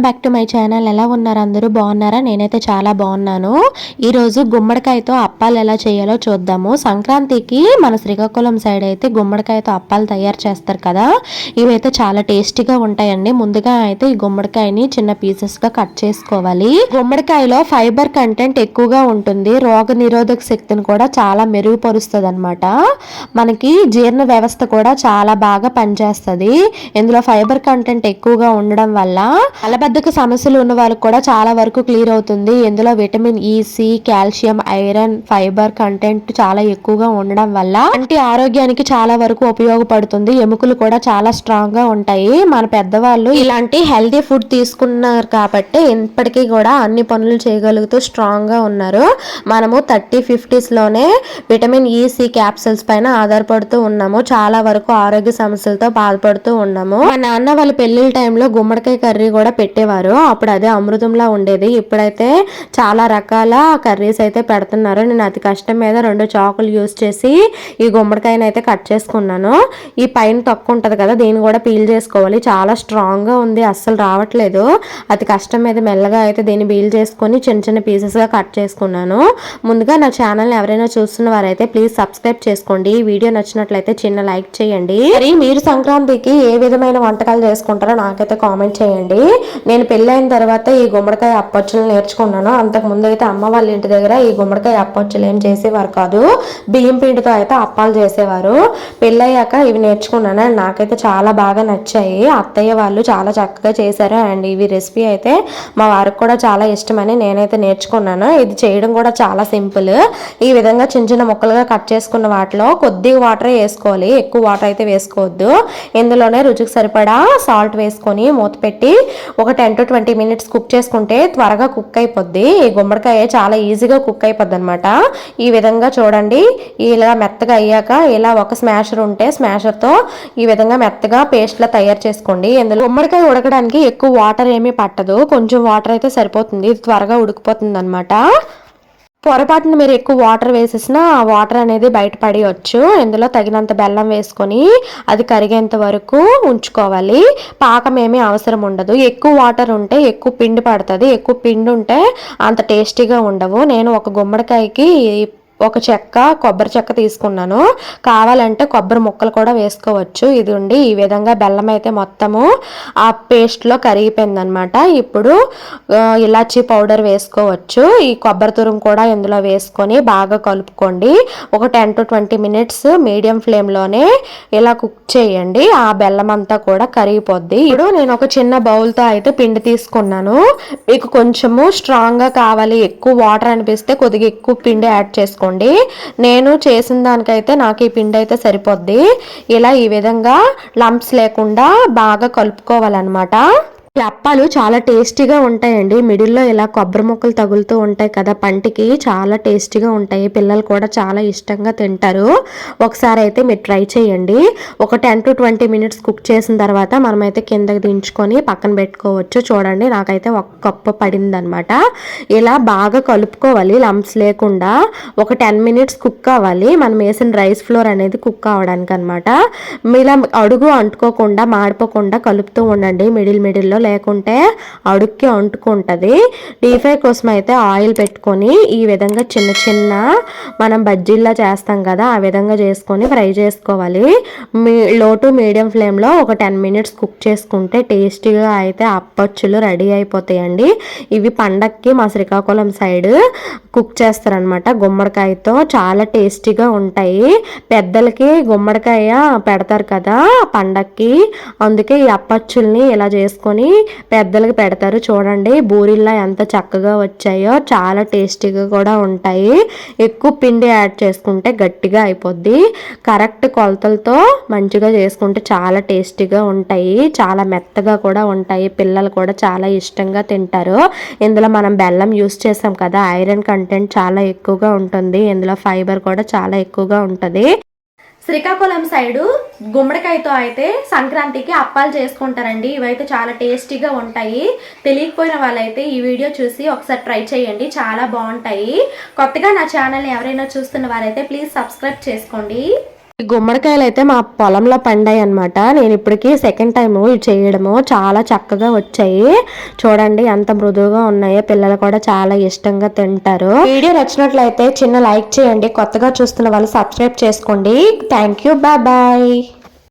Back to my channel. ఎలా ఉన్నారు అందరూ? బాగున్నారా? నేనైతే చాలా బాగున్నాను. ఈరోజు గుమ్మడికాయతో అప్పాలు ఎలా చేయాలో చూద్దాము. సంక్రాంతికి మన శ్రీకాకుళం సైడ్ అయితే గుమ్మడికాయతో అప్పాలు తయారు చేస్తారు కదా, ఇవైతే చాలా టేస్టీగా ఉంటాయండి. ముందుగా అయితే ఈ గుమ్మడికాయని చిన్న పీసెస్గా కట్ చేసుకోవాలి. గుమ్మడికాయలో ఫైబర్ కంటెంట్ ఎక్కువగా ఉంటుంది, రోగ నిరోధక శక్తిని కూడా చాలా మెరుగుపరుస్తుంది అనమాట. మనకి జీర్ణ వ్యవస్థ కూడా చాలా బాగా పనిచేస్తుంది. ఇందులో ఫైబర్ కంటెంట్ ఎక్కువగా ఉండడం వల్ల మలబద్ధక సమస్యలు ఉన్న వాళ్ళకి కూడా చాలా వరకు క్లియర్ అవుతుంది. ఇందులో vitamin E, C, calcium, iron, fibre content చాలా ఎక్కువగా ఉండడం వల్ల అంటే ఆరోగ్యానికి చాలా వరకు ఉపయోగపడుతుంది. ఎముకలు కూడా చాలా స్ట్రాంగ్ గా ఉంటాయి. మన పెద్దవాళ్ళు ఇలాంటి హెల్తీ ఫుడ్ తీసుకున్నారు కాబట్టి ఇప్పటికీ కూడా అన్ని పనులు చేయగలుగుతూ స్ట్రాంగ్ గా ఉన్నారు. మనము 30-50s లోనే విటమిన్ ఈ, సి క్యాప్సూల్స్ పైన ఆధారపడుతూ ఉన్నాము. చాలా వరకు ఆరోగ్య సమస్యలతో బాధపడుతూ ఉన్నాము. మా నాన్న వాళ్ళ పెళ్లిళ్ళ టైంలో గుమ్మడికాయ కర్రీ కూడా పెట్టేవారు. అప్పుడు అదే అమృతంలా ఉండేది. ఇప్పుడైతే చాలా రకాల కర్రీస్ అయితే పెడుతున్నారు. నేను అతి కష్టం మీద 2 చాకులు యూస్ చేసి ఈ గుమ్మడికాయని అయితే కట్ చేసుకున్నాను. ఈ పైన తొక్క ఉంటుంది కదా, దీన్ని కూడా పీల్ చేసుకోవాలి. చాలా స్ట్రాంగ్ గా ఉంది, అస్సలు రావట్లేదు. అతి కష్టం మీద మెల్లగా అయితే దీన్ని పీల్ చేసుకొని చిన్న చిన్న పీసెస్ గా కట్ చేసుకున్నాను. ముందుగా నా ఛానల్ ఎవరైనా చూస్తున్న వారైతే ప్లీజ్ సబ్స్క్రైబ్ చేసుకోండి. ఈ వీడియో నచ్చినట్లయితే చిన్న లైక్ చేయండి. మరి మీరు సంక్రాంతికి ఏ విధమైన వంటకాలు చేసుకుంటారో నాకైతే కామెంట్ చేయండి. నేను పెళ్ళైన తర్వాత ఈ గుమ్మడికాయ అప్పచ్చులు నేర్చుకున్నాను. అంతకు ముందు అయితే అమ్మ వాళ్ళ ఇంటి దగ్గర ఈ గుమ్మడికాయ అప్పచ్చులు ఏం చేసేవారు కాదు, బియ్యం పిండితో అయితే అప్పాలు చేసేవారు. పెళ్ళయ్యాక ఇవి నేర్చుకున్నాను. నాకైతే చాలా బాగా నచ్చాయి. అత్తయ్య వాళ్ళు చాలా చక్కగా చేశారు. అండ్ ఇవి రెసిపీ అయితే మా వారికి కూడా చాలా ఇష్టమని నేనైతే నేర్చుకున్నాను. ఇది చేయడం కూడా చాలా సింపుల్. ఈ విధంగా చిన్న చిన్న ముక్కలుగా కట్ చేసుకున్న వాటిలో కొద్దిగా వాటర్ వేసుకోవాలి, ఎక్కువ వాటర్ అయితే వేసుకోవద్దు. ఇందులోనే రుచికి సరిపడా సాల్ట్ వేసుకొని మూత పెట్టి ఒక 10-20 మినిట్స్ కుక్ చేసుకుంటే త్వరగా కుక్ అయిపోద్ది. ఈ గుమ్మడికాయ చాలా ఈజీగా కుక్ అయిపోద్ది అనమాట. ఈ విధంగా చూడండి, ఇలా మెత్తగా అయ్యాక ఇలా ఒక స్మాషర్ ఉంటే స్మాషర్తో ఈ విధంగా మెత్తగా పేస్ట్లా తయారు చేసుకోండి. ఇందులో గుమ్మడికాయ ఉడకడానికి ఎక్కువ వాటర్ ఏమీ పట్టదు, కొంచెం వాటర్ అయితే సరిపోతుంది. ఇది త్వరగా ఉడికిపోతుంది అనమాట. పొరపాటున మీరు ఎక్కువ వాటర్ వేసేసినా ఆ వాటర్ అనేది బయటపడేయచ్చు. ఇందులో తగినంత బెల్లం వేసుకొని అది కరిగేంత వరకు ఉంచుకోవాలి. పాకం ఏమీ అవసరం ఉండదు. ఎక్కువ వాటర్ ఉంటే ఎక్కువ పిండి పడుతుంది, ఎక్కువ పిండి ఉంటే అంత టేస్టీగా ఉండవు. నేను ఒక గుమ్మడికాయకి ఒక కొబ్బరి చెక్క తీసుకున్నాను. కావాలంటే కొబ్బరి ముక్కలు కూడా వేసుకోవచ్చు. ఇది ఉండి ఈ విధంగా బెల్లం అయితే మొత్తము ఆ పేస్ట్లో కరిగిపోయింది అనమాట. ఇప్పుడు ఇలాచీ పౌడర్ వేసుకోవచ్చు. ఈ కొబ్బరి తురుము కూడా ఇందులో వేసుకొని బాగా కలుపుకోండి. ఒక 10-20 మినిట్స్ మీడియం ఫ్లేమ్లోనే ఇలా కుక్ చేయండి. ఆ బెల్లం అంతా కూడా కరిగిపోద్ది. ఇప్పుడు నేను ఒక చిన్న బౌల్తో అయితే పిండి తీసుకున్నాను. మీకు కొంచెము స్ట్రాంగ్గా కావాలి, ఎక్కువ వాటర్ అనిపిస్తే కొద్దిగా ఎక్కువ పిండి యాడ్ చేసుకోండి. నేను చేసిన దానికైతే నాకు ఈ పిండి అయితే సరిపోద్ది. ఇలా ఈ విధంగా లంప్స్ లేకుండా బాగా కలుపుకోవాలన్నమాట. ఈ అప్పాలు చాలా టేస్టీగా ఉంటాయండి. మిడిల్లో ఇలా కొబ్బరి ముక్కలు తగులుతూ ఉంటాయి కదా పంటికి, చాలా టేస్టీగా ఉంటాయి. పిల్లలు కూడా చాలా ఇష్టంగా తింటారు. ఒకసారి అయితే మీరు ట్రై చేయండి. ఒక 10-20 మినిట్స్ కుక్ చేసిన తర్వాత మనమైతే కిందకి దించుకొని పక్కన పెట్టుకోవచ్చు. చూడండి, నాకైతే 1 కప్పు పడింది అనమాట. ఇలా బాగా కలుపుకోవాలి లంప్స్ లేకుండా. ఒక 10 మినిట్స్ కుక్ అవ్వాలి. మనం వేసిన రైస్ ఫ్లోర్ అనేది కుక్ అవ్వడానికి అనమాట. ఇలా అడుగు అంటుకోకుండా మాడిపోకుండా కలుపుతూ ఉండండి మిడిల్లో, లేకుంటే అడుక్కి అంటుకుంటుంది. డీప్ ఫ్రై కోసం అయితే ఆయిల్ పెట్టుకొని ఈ విధంగా చిన్న చిన్న మనం బజ్జీల్లా చేస్తాం కదా, ఆ విధంగా చేసుకొని ఫ్రై చేసుకోవాలి. లో టు మీడియం ఫ్లేమ్లో ఒక 10 మినిట్స్ కుక్ చేసుకుంటే టేస్టీగా అయితే అప్పచ్చులు రెడీ అయిపోతాయండి. ఇవి పండక్కి మా శ్రీకాకుళం సైడ్ కుక్ చేస్తారనమాట. గుమ్మడికాయతో చాలా టేస్టీగా ఉంటాయి. పెద్దలకి గుమ్మడికాయ పెడతారు కదా పండక్కి, అందుకే ఈ అప్పచ్చుల్ని ఇలా చేసుకొని పెద్దలకు పెడతారు. చూడండి బూరిల్లా ఎంత చక్కగా వచ్చాయో, చాలా టేస్టీగా కూడా ఉంటాయి. ఎక్కువ పిండి యాడ్ చేసుకుంటే గట్టిగా అయిపోద్ది. కరెక్ట్ కొలతలతో మంచిగా చేసుకుంటే చాలా టేస్టీగా ఉంటాయి, చాలా మెత్తగా కూడా ఉంటాయి. పిల్లలు కూడా చాలా ఇష్టంగా తింటారు. ఇందులో మనం బెల్లం యూస్ చేసాం కదా, ఐరన్ కంటెంట్ చాలా ఎక్కువగా ఉంటుంది. ఇందులో ఫైబర్ కూడా చాలా ఎక్కువగా ఉంటుంది. శ్రీకాకుళం సైడు గుమ్మడికాయతో అయితే సంక్రాంతికి అప్పాలు చేసుకుంటారండి. ఇవైతే చాలా టేస్టీగా ఉంటాయి. తెలియకపోయిన వాళ్ళైతే ఈ వీడియో చూసి ఒకసారి ట్రై చేయండి, చాలా బాగుంటాయి. కొత్తగా నా ఛానల్ని ఎవరైనా చూస్తున్న వారైతే ప్లీజ్ సబ్స్క్రైబ్ చేసుకోండి. ఈ గుమ్మడికాయలు అయితే మా పొలంలో పండాయి అనమాట. నేను ఇప్పటికి సెకండ్ టైం ఇవి చేయడము. చాలా చక్కగా వచ్చాయి. చూడండి ఎంత మృదువుగా ఉన్నాయో. పిల్లలు కూడా చాలా ఇష్టంగా తింటారు. వీడియో నచ్చినట్లయితే చిన్న లైక్ చేయండి. కొత్తగా చూస్తున్న వాళ్ళు సబ్స్క్రైబ్ చేసుకోండి. Thank you. Bye bye.